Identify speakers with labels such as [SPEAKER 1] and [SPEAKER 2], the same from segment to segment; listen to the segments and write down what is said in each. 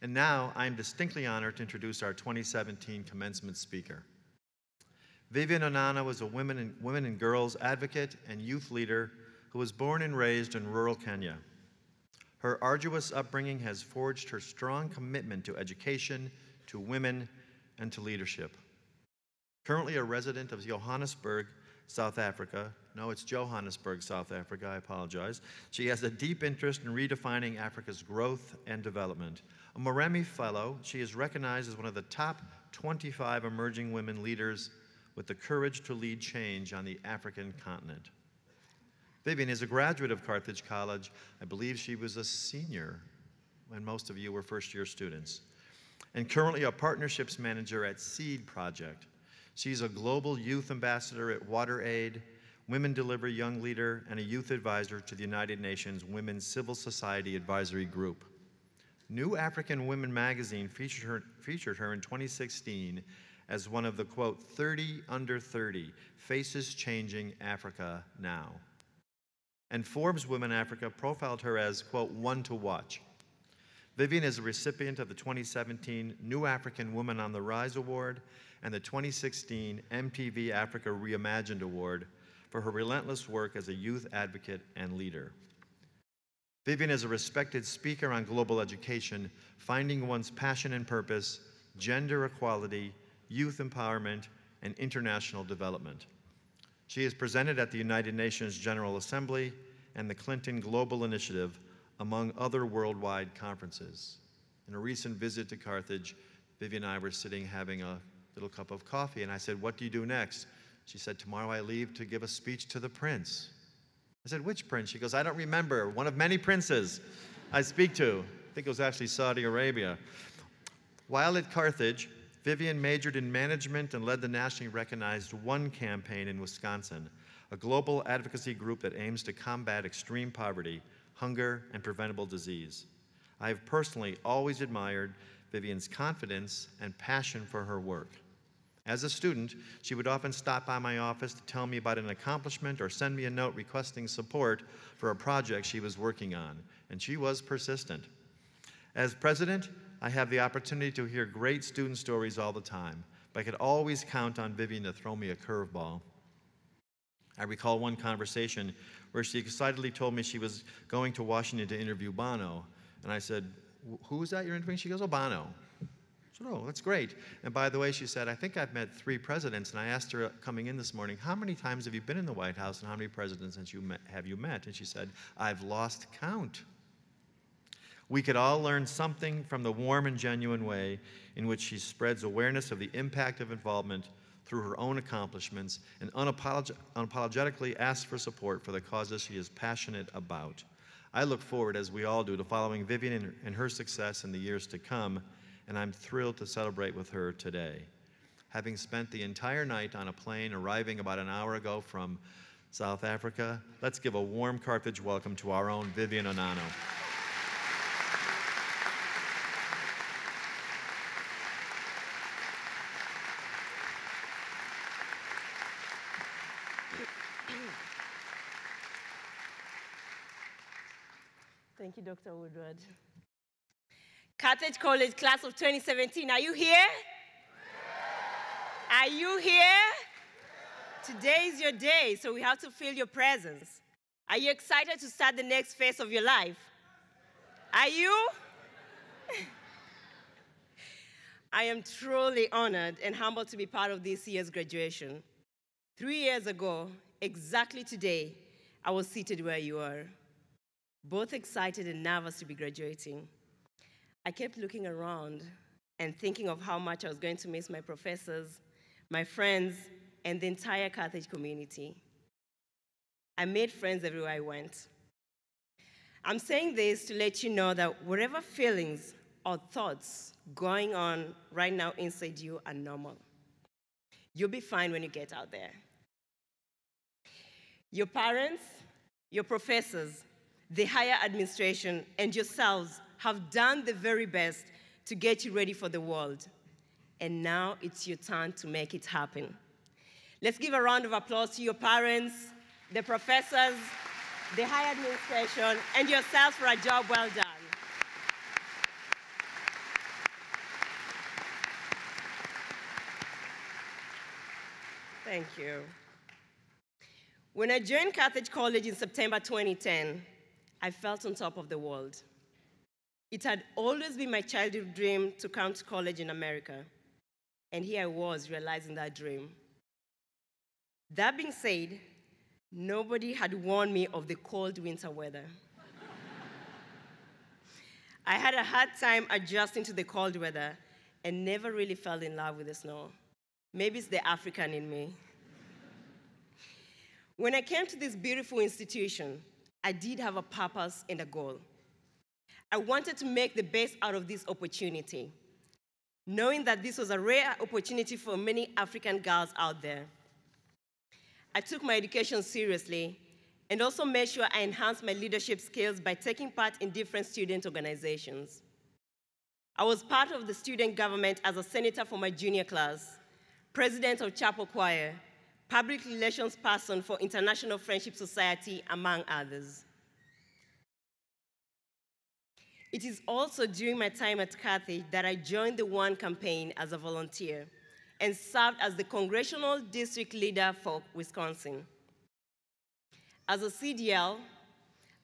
[SPEAKER 1] And now I'm distinctly honored to introduce our 2017 commencement speaker. Vivian Onano is a women and girls advocate and youth leader who was born and raised in rural Kenya. Her arduous upbringing has forged her strong commitment to education, to women, and to leadership. Currently a resident of Johannesburg, South Africa. No, it's Johannesburg, South Africa, I apologize. She has a deep interest in redefining Africa's growth and development. A Moremi Fellow, she is recognized as one of the top 25 emerging women leaders with the courage to lead change on the African continent. Vivian is a graduate of Carthage College. I believe she was a senior when most of you were first-year students. And currently a partnerships manager at Seed Project. She's a global youth ambassador at WaterAid, Women Deliver Young Leader, and a youth advisor to the United Nations Women's Civil Society Advisory Group. New African Women magazine featured her in 2016 as one of the, quote, 30 under 30, faces changing Africa now. And Forbes Women Africa profiled her as, quote, one to watch. Vivian is a recipient of the 2017 New African Woman on the Rise Award and the 2016 MTV Africa Reimagined Award for her relentless work as a youth advocate and leader. Vivian is a respected speaker on global education, finding one's passion and purpose, gender equality, youth empowerment, and international development. She is presented at the United Nations General Assembly and the Clinton Global Initiative, among other worldwide conferences. In a recent visit to Carthage, Vivian and I were sitting having a little cup of coffee, and I said, what do you do next? She said, tomorrow I leave to give a speech to the prince. I said, which prince? She goes, I don't remember. One of many princes I speak to. I think it was actually Saudi Arabia. While at Carthage, Vivian majored in management and led the nationally recognized ONE campaign in Wisconsin, a global advocacy group that aims to combat extreme poverty, hunger, and preventable disease. I have personally always admired Vivian's confidence and passion for her work. As a student, she would often stop by my office to tell me about an accomplishment or send me a note requesting support for a project she was working on, and she was persistent. As president, I have the opportunity to hear great student stories all the time, but I could always count on Vivian to throw me a curveball. I recall one conversation where she excitedly told me she was going to Washington to interview Bono, and I said, who is that you're interviewing? She goes, oh, Bono. I said, oh, that's great. And by the way, she said, I think I've met 3 presidents, and I asked her coming in this morning, how many times have you been in the White House, and how many presidents have you met? And she said, I've lost count. We could all learn something from the warm and genuine way in which she spreads awareness of the impact of involvement through her own accomplishments and unapologetically asks for support for the causes she is passionate about. I look forward, as we all do, to following Vivian and her success in the years to come, and I'm thrilled to celebrate with her today. Having spent the entire night on a plane arriving about an hour ago from South Africa, let's give a warm Carthage welcome to our own Vivian Onano.
[SPEAKER 2] Thank you, Dr. Woodward. Carthage College, class of 2017, are you here? Are you here? Today is your day, so we have to feel your presence. Are you excited to start the next phase of your life? Are you? I am truly honored and humbled to be part of this year's graduation. 3 years ago, exactly today, I was seated where you are, both excited and nervous to be graduating. I kept looking around and thinking of how much I was going to miss my professors, my friends, and the entire Carthage community. I made friends everywhere I went. I'm saying this to let you know that whatever feelings or thoughts going on right now inside you are normal. You'll be fine when you get out there. Your parents, your professors, the higher administration, and yourselves have done the very best to get you ready for the world. And now it's your turn to make it happen. Let's give a round of applause to your parents, the professors, the higher administration, and yourselves for a job well done. Thank you. When I joined Carthage College in September 2010, I felt on top of the world. It had always been my childhood dream to come to college in America, and here I was realizing that dream. That being said, nobody had warned me of the cold winter weather. I had a hard time adjusting to the cold weather and never really fell in love with the snow. Maybe it's the African in me. When I came to this beautiful institution, I did have a purpose and a goal. I wanted to make the best out of this opportunity, knowing that this was a rare opportunity for many African girls out there. I took my education seriously and also made sure I enhanced my leadership skills by taking part in different student organizations. I was part of the student government as a senator for my junior class, president of chapel choir, public relations person for International Friendship Society, among others. It is also during my time at Carthage that I joined the One campaign as a volunteer and served as the congressional district leader for Wisconsin. As a CDL,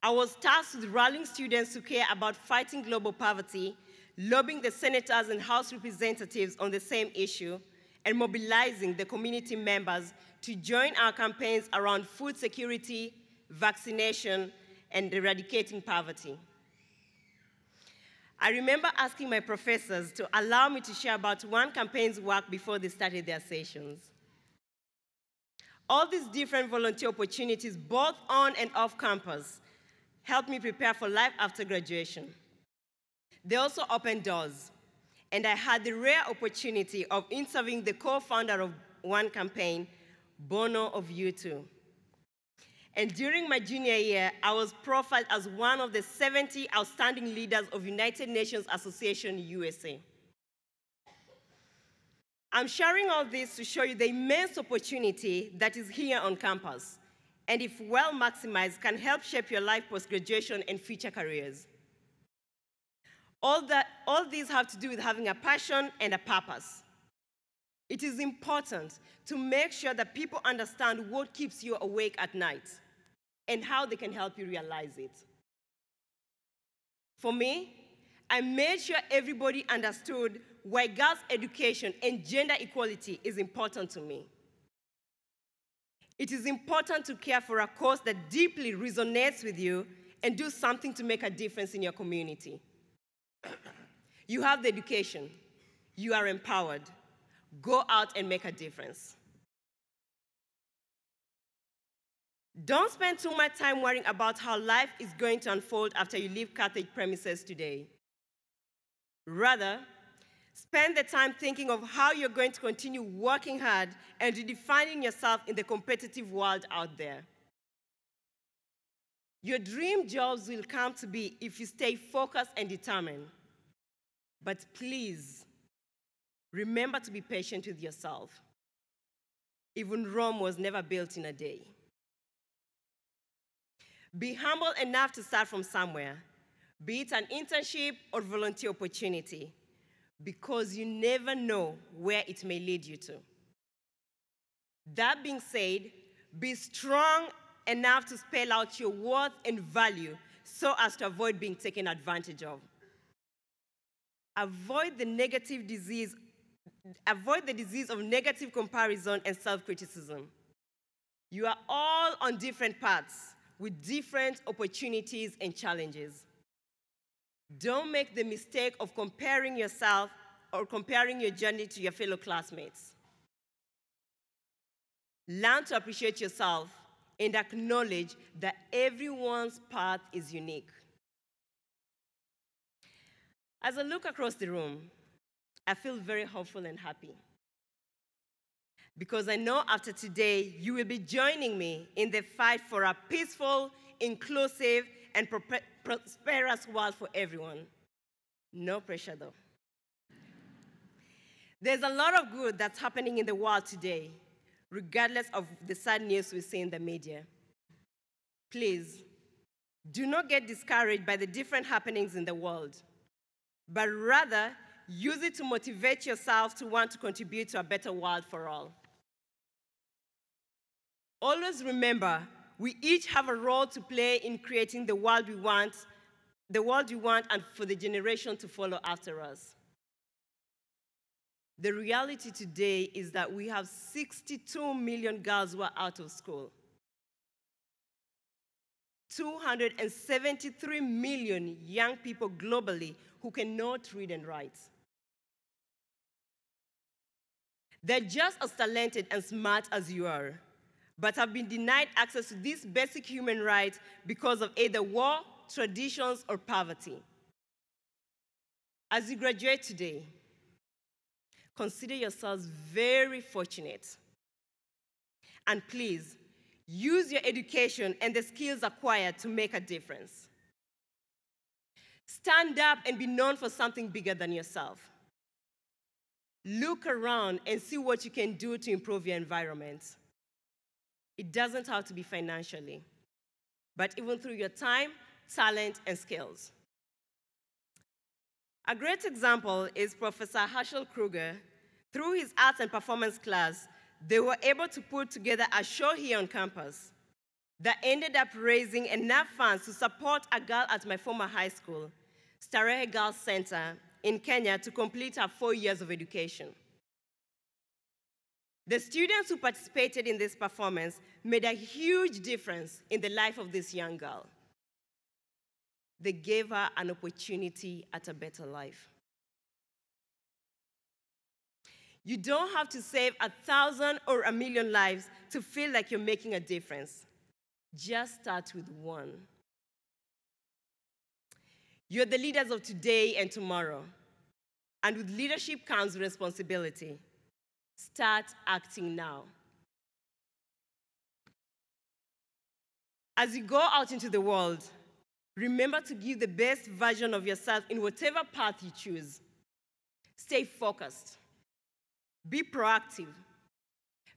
[SPEAKER 2] I was tasked with rallying students who care about fighting global poverty, lobbying the senators and House representatives on the same issue, and mobilizing the community members to join our campaigns around food security, vaccination, and eradicating poverty. I remember asking my professors to allow me to share about One campaign's work before they started their sessions. All these different volunteer opportunities, both on and off campus, helped me prepare for life after graduation. They also opened doors, and I had the rare opportunity of interviewing the co-founder of One campaign, Bono of U2. And during my junior year, I was profiled as one of the 70 outstanding leaders of United Nations Association USA. I'm sharing all this to show you the immense opportunity that is here on campus, and if well maximized, can help shape your life post-graduation and future careers. All these have to do with having a passion and a purpose. It is important to make sure that people understand what keeps you awake at night and how they can help you realize it. For me, I made sure everybody understood why girls' education and gender equality is important to me. It is important to care for a cause that deeply resonates with you and do something to make a difference in your community. You have the education. You are empowered. Go out and make a difference. Don't spend too much time worrying about how life is going to unfold after you leave Carthage premises today. Rather, spend the time thinking of how you're going to continue working hard and redefining yourself in the competitive world out there. Your dream jobs will come to be if you stay focused and determined. But please, remember to be patient with yourself. Even Rome was never built in a day. Be humble enough to start from somewhere, be it an internship or volunteer opportunity, because you never know where it may lead you to. That being said, be strong enough to spell out your worth and value so as to avoid being taken advantage of. Avoid the disease of negative comparison and self-criticism. You are all on different paths with different opportunities and challenges. Don't make the mistake of comparing yourself or comparing your journey to your fellow classmates. Learn to appreciate yourself and acknowledge that everyone's path is unique. As I look across the room, I feel very hopeful and happy, because I know after today, you will be joining me in the fight for a peaceful, inclusive, and prosperous world for everyone. No pressure, though. There's a lot of good that's happening in the world today, regardless of the sad news we see in the media. Please, do not get discouraged by the different happenings in the world, but rather use it to motivate yourself to want to contribute to a better world for all. Always remember, we each have a role to play in creating the world we want and for the generation to follow after us. The reality today is that we have 62 million girls who are out of school. 273 million young people globally who cannot read and write. They're just as talented and smart as you are, but have been denied access to these basic human rights because of either war, traditions, or poverty. As you graduate today, consider yourselves very fortunate. And please, use your education and the skills acquired to make a difference. Stand up and be known for something bigger than yourself. Look around and see what you can do to improve your environment. It doesn't have to be financially, but even through your time, talent, and skills. A great example is Professor Herschel Kruger. Through his arts and performance class, they were able to put together a show here on campus that ended up raising enough funds to support a girl at my former high school, Starehe Girls Center in Kenya, to complete her 4 years of education. The students who participated in this performance made a huge difference in the life of this young girl. They gave her an opportunity at a better life. You don't have to save 1,000 or 1,000,000 lives to feel like you're making a difference. Just start with one. You're the leaders of today and tomorrow. And with leadership comes responsibility. Start acting now. As you go out into the world, remember to give the best version of yourself in whatever path you choose. Stay focused. Be proactive.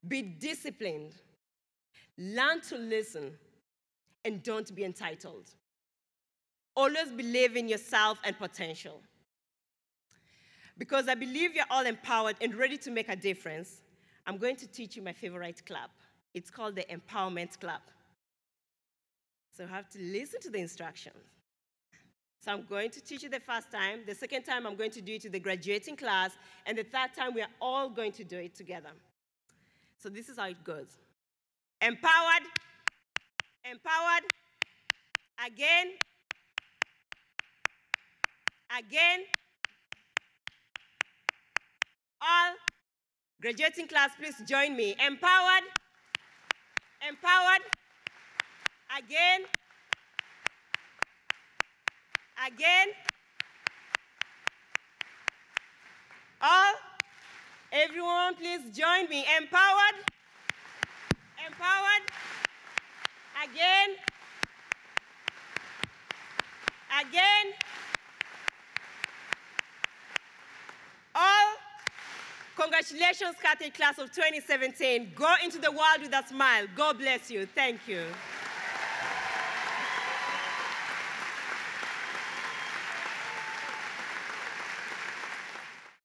[SPEAKER 2] Be disciplined. Learn to listen. And don't be entitled. Always believe in yourself and potential. Because I believe you're all empowered and ready to make a difference, I'm going to teach you my favorite clap. It's called the empowerment clap. So you have to listen to the instructions. So I'm going to teach you the first time. The second time, I'm going to do it to the graduating class. And the third time, we are all going to do it together. So this is how it goes. Empowered, empowered, again, again. All graduating class, please join me. Empowered, empowered, again, again. All, everyone, please join me. Empowered, empowered, again, again. All, congratulations, Catholic class of 2017. Go into the world with a smile. God bless you. Thank you.